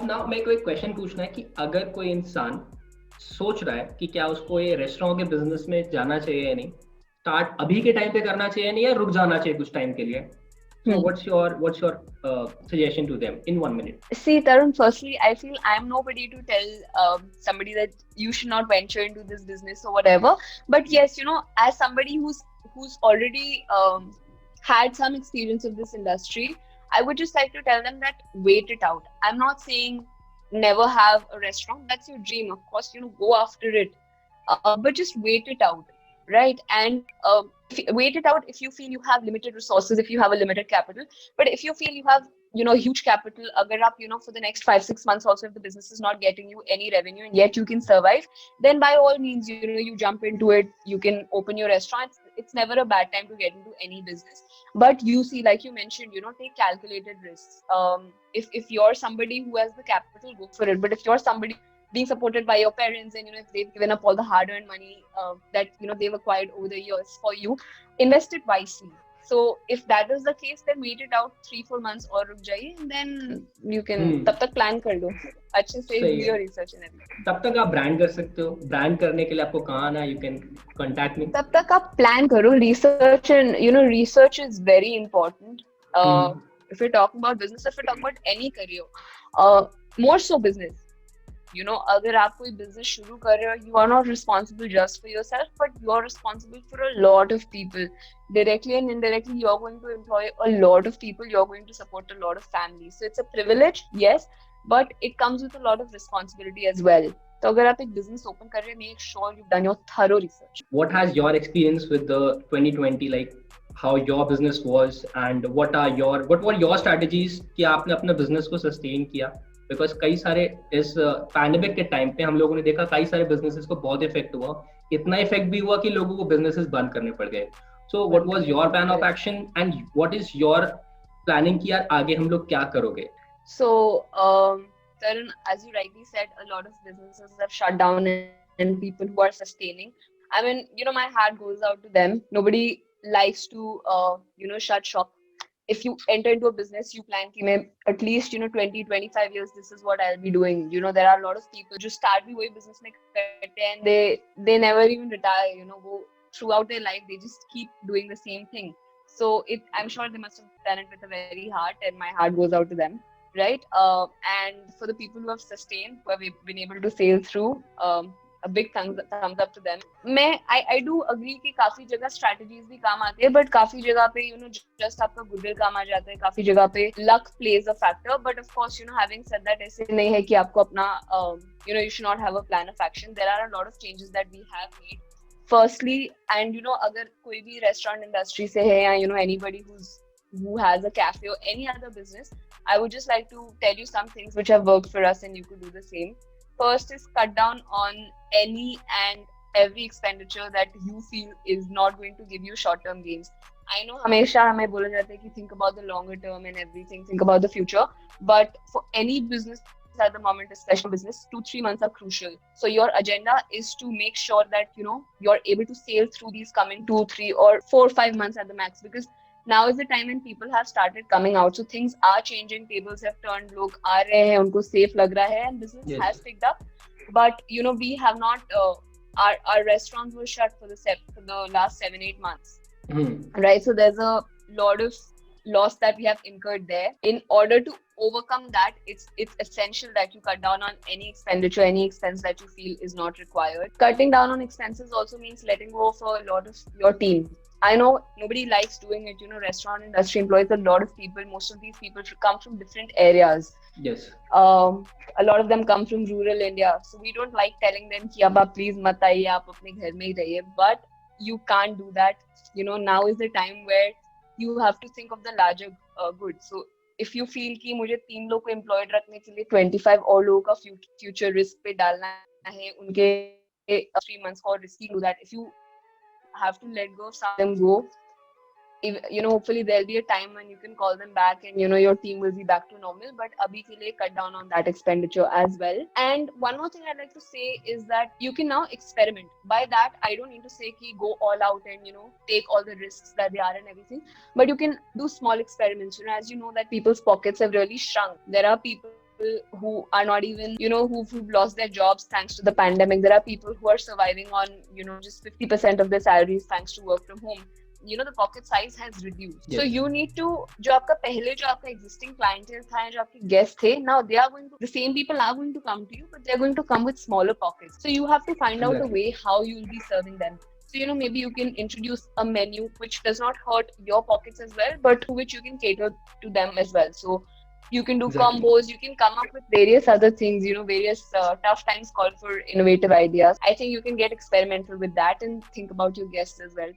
अब ना मेरे को एक क्वेश्चन पूछना है कि अगर कोई इंसान सोच रहा है कि क्या उसको ये रेस्टोरेंट के बिजनेस में जाना चाहिए या नहीं, स्टार्ट अभी के टाइम पे करना चाहिए या नहीं, या रुक जाना चाहिए कुछ टाइम के लिए, so Hmm. What's your suggestion to them in 1 minute? See, Tarun, firstly, I feel I am nobody to tell somebody that you should not venture into this business or whatever. But yes, as somebody who's already had some experience of this industry, I would just like to tell them that wait it out. I'm not saying never have a restaurant. That's your dream, of course. Go after it, but just wait it out, right? And wait it out if you feel you have limited resources, if you have a limited capital. But if you feel you have huge capital, agar aap, for the next 5 6 months also, if the business is not getting you any revenue and yet you can survive, then by all means, you jump into it. You can open your restaurant. It's never a bad time to get into any business. But you see, like you mentioned, take calculated risks. If you're somebody who has the capital, go for it. But if you're somebody being supported by your parents, and if they've given up all the hard-earned money that they've acquired over the years for you, invest it wisely. So if that is the case, then wait it out 3 4 months or ruk jaiye, and then you can tab hmm, tak plan kar lo. अच्छे से सही do है। your research and everything. तब तक आप brand कर सकते हो। ब्रांड करने के लिए आपको कहाँ आना है, यू कैन कॉन्टैक्ट मी। तब तक आप plan करो research, and research is very important. Uh, hmm, if we talk about business, if we talk about any career, more so business. अगर आप कोई बिजनेस शुरू कर रहे हो, you are not responsible just for yourself, but you are responsible for a lot of people. Directly and indirectly, you are going to employ a lot of people. You are going to support a lot of families. So it's a privilege, yes, but it comes with a lot of responsibility as well. तो अगर आप एक business open कर रहे हैं, make sure you done your thorough research. what has your experience with the 2020, like how your business was, and what were your strategies कि आपने अपने business को sustain किया? Because कई सारे इस पैंडेमिक के टाइम पे हम लोगों ने देखा कई सारे businesses को बहुत इफेक्ट हुआ। इतना इफेक्ट भी हुआ कि लोगों को businesses बंद करने पड़ गए। So what बंद was करने your पड़ plan of गए. action and what is your planning कि यार आगे हम लोग क्या करोगे? So, Tarun, as you rightly said, a lot of businesses have shut down, and people who are sustaining. I mean, my heart goes out to them. Nobody likes to, shut shop. If you enter into a business, you plan कि मैं at least 20 25 years this is what I'll be doing. There are a lot of people just start भी वही business में करते हैं, and they never even retire. Go throughout their life, they just keep doing the same thing. So I'm sure they must have done it with a very heart, and my heart goes out to them, right? And for the people who have sustained, who have been able to sail through, a big thumbs up to them. I do agree कि काफी जगह strategies भी काम आती है, but काफी जगह पे just आपका goodwill काम आ जाता है, काफी जगह पे luck plays a factor. But of course, having said that, ऐसे नहीं है कि आपको अपना you should not have a plan of action. There are a lot of changes that we have made. Firstly, and अगर कोई भी restaurant industry से है, या anybody who has a cafe or any other business, I would just like to tell you some things which have worked for us and you could do the same. First is cut down on any and every expenditure that you feel is not going to give you short-term gains. I know हमेशा हमें बोला जाता है कि think about the longer term and everything, think about the future. But for any business at the moment, especially business, 2 3 months are crucial. So your agenda is to make sure that you're able to sail through these coming 2 3 or 4 5 months at the max, because now is the time when people have started coming out. So things are changing, tables have turned, log aa rahe hain, unko safe lag raha hai, and business Yes. has picked up. But we have not our restaurants were shut for the last 7 8 months, right? So there's a lot of loss that we have incurred there. In order to overcome that, it's essential that you cut down on any expenditure, any expense that you feel is not required. Cutting down on expenses also means letting go of a lot of your team. I know nobody likes doing it. Restaurant industry employs a lot of people. Most of these people come from different areas. Yes. A lot of them come from rural India, so we don't like telling them कि अब आप please मत आइए, आप अपने घर में ही रहिए. But you can't do that. Now is the time where you have to think of the larger good. So if you feel कि मुझे 3 लोग को employed रखने के लिए 25 और लोगों का future risk पे डालना है, उनके 3 months और risky do that. If you have to let go of some of them, go. Hopefully there'll be a time when you can call them back, and your team will be back to normal. But abhi ke liye cut down on that expenditure as well. And one more thing I'd like to say is that you can now experiment. By that, I don't need to say ki go all out and take all the risks that they are and everything, but you can do small experiments. As you know that people's pockets have really shrunk. There are people who are not even, who've lost their jobs thanks to the pandemic. There are people who are surviving on, just 50% of their salaries thanks to work from home. The pocket size has reduced. So Yes. you need to, जो आपका existing clientele था, जो आपके guests थे, now they are the same people are going to come to you, but they're going to come with smaller pockets. So you have to find out a Exactly. way how you'll be serving them. So, maybe you can introduce a menu which does not hurt your pockets as well, but to which you can cater to them as well. So you can do Exactly. combos, you can come up with various other things, various tough times call for innovative ideas. I think you can get experimental with that and think about your guests as well.